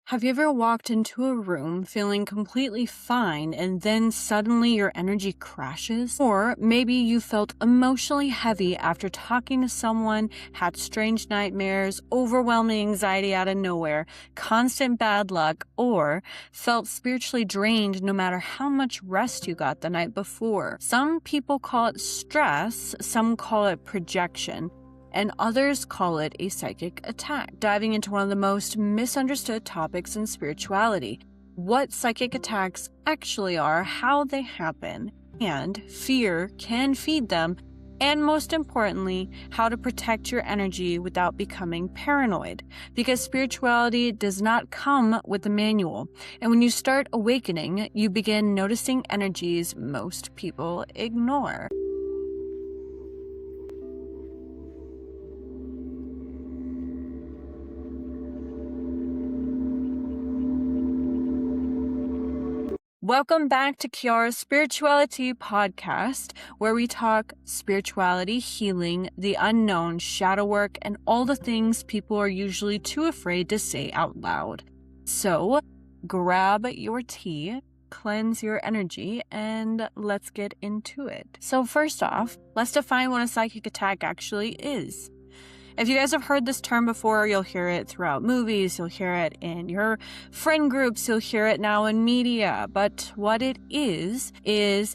Have you ever walked into a room feeling completely fine and then suddenly your energy crashes? Or maybe you felt emotionally heavy after talking to someone, had strange nightmares, overwhelming anxiety out of nowhere, constant bad luck, or felt spiritually drained no matter how much rest you got the night before. Some people call it stress, some call it projection, and others call it a psychic attack. Diving into one of the most misunderstood topics in spirituality, what psychic attacks actually are, how they happen, and fear can feed them, and most importantly, how to protect your energy without becoming paranoid. Because spirituality does not come with a manual, and when you start awakening, you begin noticing energies most people ignore. Welcome back to Kiara's Spiritualitea podcast, where we talk spirituality, healing, the unknown, shadow work, and all the things people are usually too afraid to say out loud. So grab your tea, cleanse your energy, and let's get into it. So first off, let's define what a psychic attack actually is. If you guys have heard this term before, you'll hear it throughout movies, you'll hear it in your friend groups, you'll hear it now in media. But what it is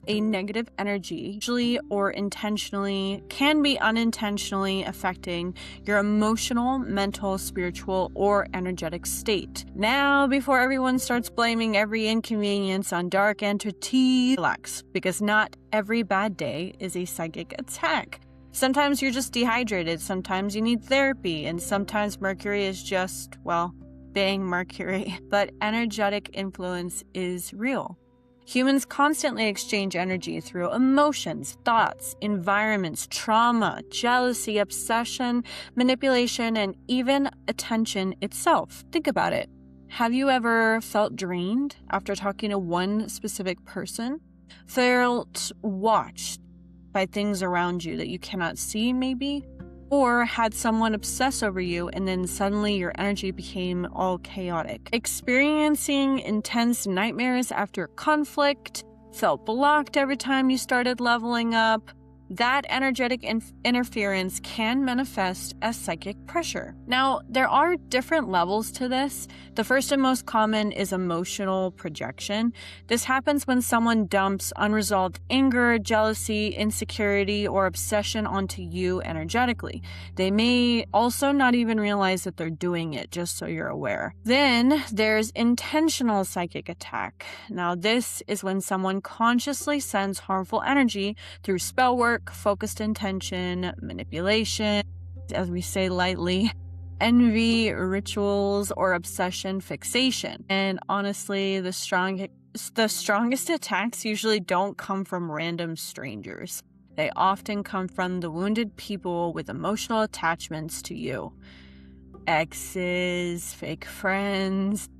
a negative energy, usually or intentionally, can be unintentionally affecting your emotional, mental, spiritual, or energetic state. Now, before everyone starts blaming every inconvenience on dark entity, relax, because not every bad day is a psychic attack. Sometimes you're just dehydrated, sometimes you need therapy, and sometimes Mercury is just, well, being Mercury. But energetic influence is real. Humans constantly exchange energy through emotions, thoughts, environments, trauma, jealousy, obsession, manipulation, and even attention itself. Think about it. Have you ever felt drained after talking to one specific person? Felt watched by things around you that you cannot see, maybe? Or had someone obsess over you and then suddenly your energy became all chaotic? Experiencing intense nightmares after conflict? Felt blocked every time you started leveling up? That energetic interference can manifest as psychic pressure. Now, there are different levels to this. The first and most common is emotional projection. This happens when someone dumps unresolved anger, jealousy, insecurity, or obsession onto you energetically. They may also not even realize that they're doing it, just so you're aware. Then there's intentional psychic attack. Now, this is when someone consciously sends harmful energy through spell work, focused intention, manipulation, as we say lightly, envy, rituals, or obsession fixation. And honestly, the strongest attacks usually don't come from random strangers. They often come from the wounded people with emotional attachments to you. Exes, fake friends,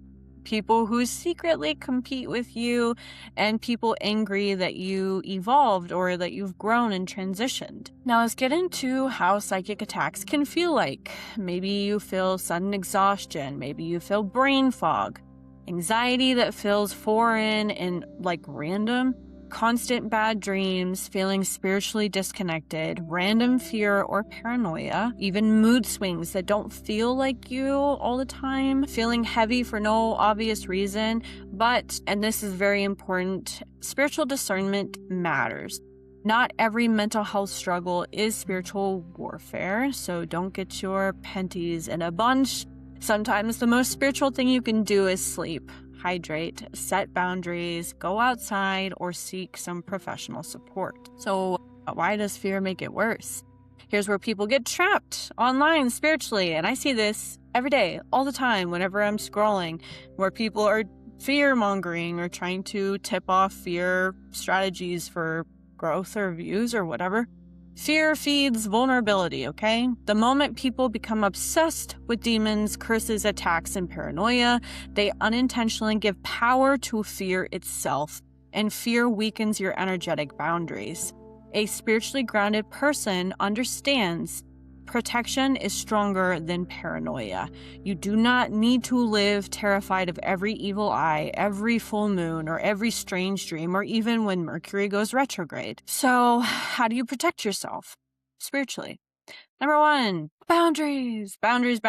people who secretly compete with you, and people angry that you evolved or that you've grown and transitioned. Now let's get into how psychic attacks can feel like. Maybe you feel sudden exhaustion, maybe you feel brain fog, anxiety that feels foreign and like random, constant bad dreams, feeling spiritually disconnected, random fear or paranoia, even mood swings that don't feel like you all the time, feeling heavy for no obvious reason. But, and this is very important, spiritual discernment matters. Not every mental health struggle is spiritual warfare, so don't get your panties in a bunch. Sometimes the most spiritual thing you can do is sleep, hydrate, set boundaries, go outside, or seek some professional support. So why does fear make it worse? Here's where people get trapped online spiritually, and I see this every day, all the time, whenever I'm scrolling, where people are fear-mongering or trying to tip off fear strategies for growth or views or whatever. Fear feeds vulnerability, okay? The moment people become obsessed with demons, curses, attacks, and paranoia, they unintentionally give power to fear itself, and fear weakens your energetic boundaries. A spiritually grounded person understands protection is stronger than paranoia. You do not need to live terrified of every evil eye, every full moon, or every strange dream, or even when Mercury goes retrograde. So, how do you protect yourself spiritually? Number 1, boundaries. Boundaries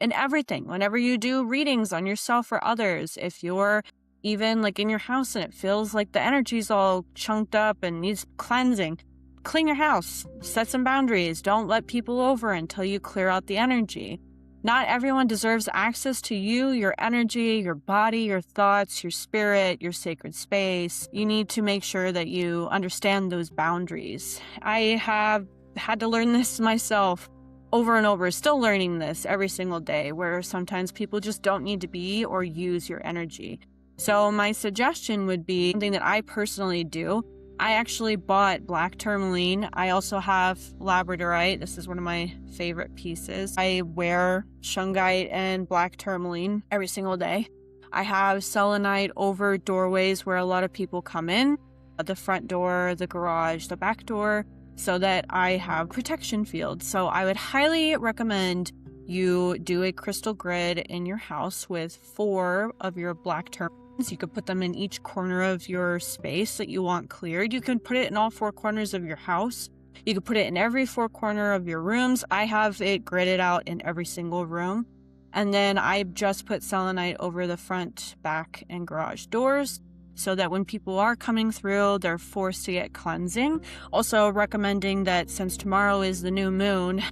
in everything. Whenever you do readings on yourself or others, if you're even like in your house and it feels like the energy's all chunked up and needs cleansing, clean your house, set some boundaries. Don't let people over until you clear out the energy. Not everyone deserves access to you, your energy, your body, your thoughts, your spirit, your sacred space. You need to make sure that you understand those boundaries. I have had to learn this myself over and over, still learning this every single day, where sometimes people just don't need to be or use your energy. So my suggestion would be something that I personally do. I actually bought black tourmaline. I also have labradorite. This is one of my favorite pieces. I wear shungite and black tourmaline every single day. I have selenite over doorways where a lot of people come in, the front door, the garage, the back door, so that I have protection fields. So I would highly recommend you do a crystal grid in your house with 4 of your black tourmalines. You could put them in each corner of your space that you want cleared. You can put it in all 4 corners of your house. You could put it in every 4 corner of your rooms. I have it gridded out in every single room. And then I just put selenite over the front, back, and garage doors so that when people are coming through, they're forced to get cleansing. Also recommending that since tomorrow is the new moon,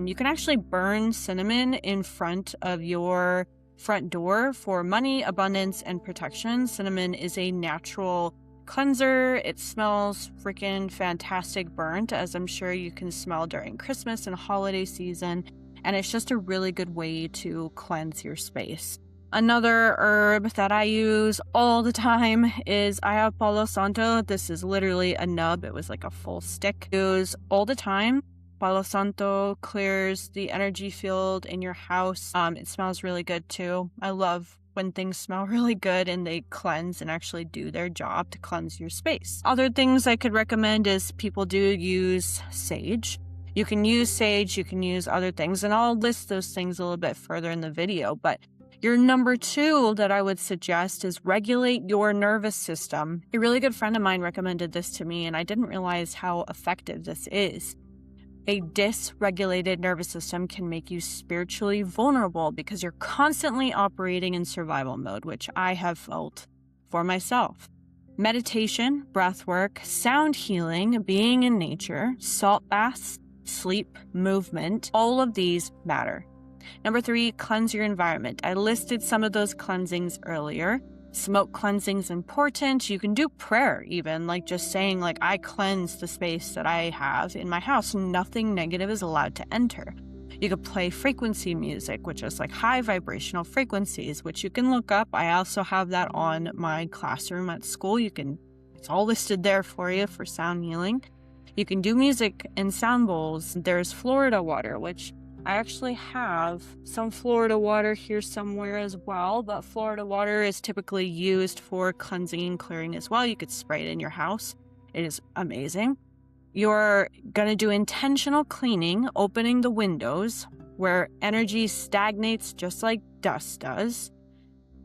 you can actually burn cinnamon in front of your front door for money, abundance, and protection. Cinnamon is a natural cleanser. It smells freaking fantastic burnt, as I'm sure you can smell during Christmas and holiday season. And it's just a really good way to cleanse your space. Another herb that I use all the time is I have Palo Santo. This is literally a nub. It was like a full stick. I use all the time. Palo Santo clears the energy field in your house. It smells really good too. I love when things smell really good and they cleanse and actually do their job to cleanse your space. Other things I could recommend is people do use sage. You can use sage, you can use other things, and I'll list those things a little bit further in the video. But your number 2 that I would suggest is regulate your nervous system. A really good friend of mine recommended this to me, and I didn't realize how effective this is. A dysregulated nervous system can make you spiritually vulnerable because you're constantly operating in survival mode, which I have felt for myself. Meditation, breath work, sound healing, being in nature, salt baths, sleep, movement, all of these matter. Number 3, cleanse your environment. I listed some of those cleansings earlier. Smoke cleansing is important. You can do prayer even, like just saying like, I cleanse the space that I have in my house. Nothing negative is allowed to enter. You could play frequency music, which is like high vibrational frequencies, which you can look up. I also have that on my classroom at school. It's all listed there for you for sound healing. You can do music in sound bowls. There's Florida water, which I actually have some Florida water here somewhere as well, but Florida water is typically used for cleansing and clearing as well. You could spray it in your house. It is amazing. You're going to do intentional cleaning, opening the windows where energy stagnates just like dust does.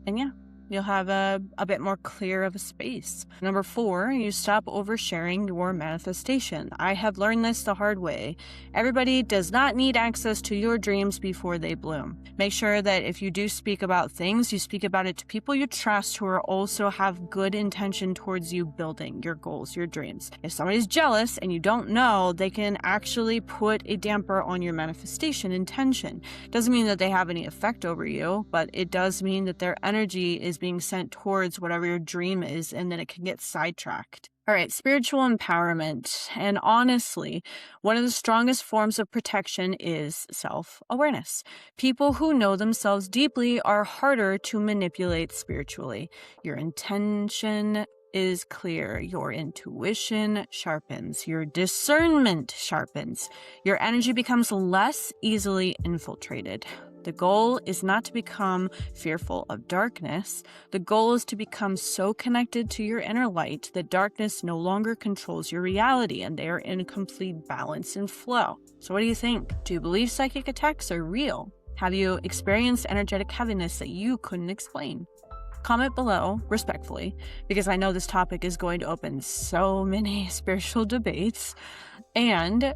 And yeah, you'll have a bit more clear of a space. Number 4, you stop oversharing your manifestation. I have learned this the hard way. Everybody does not need access to your dreams before they bloom. Make sure that if you do speak about things, you speak about it to people you trust who are also have good intention towards you building your goals, your dreams. If somebody's jealous and you don't know, they can actually put a damper on your manifestation intention. Doesn't mean that they have any effect over you, but it does mean that their energy is being sent towards whatever your dream is, and then it can get sidetracked. All right, spiritual empowerment. And honestly, one of the strongest forms of protection is self-awareness. People who know themselves deeply are harder to manipulate spiritually. Your intention is clear. Your intuition sharpens. Your discernment sharpens. Your energy becomes less easily infiltrated. The goal is not to become fearful of darkness. The goal is to become so connected to your inner light that darkness no longer controls your reality and they are in complete balance and flow. So what do you think? Do you believe psychic attacks are real? Have you experienced energetic heaviness that you couldn't explain? Comment below, respectfully, because I know this topic is going to open so many spiritual debates. And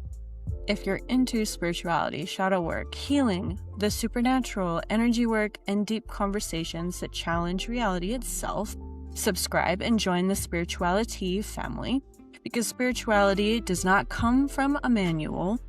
if you're into spirituality, shadow work, healing, the supernatural, energy work, and deep conversations that challenge reality itself, subscribe and join the Spiritualitea family, because spirituality does not come from a manual.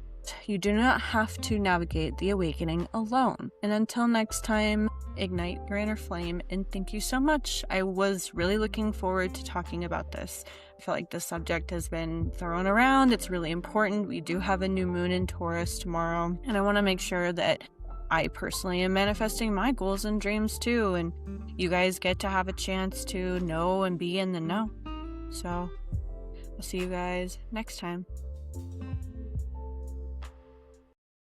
You do not have to navigate the awakening alone. And until next time, ignite your inner flame, and thank you so much. I was really looking forward to talking about this. I feel like the subject has been thrown around. It's really important. We do have a new moon in Taurus tomorrow, and I want to make sure that I personally am manifesting my goals and dreams too, and you guys get to have a chance to know and be in the know. So I'll see you guys next time.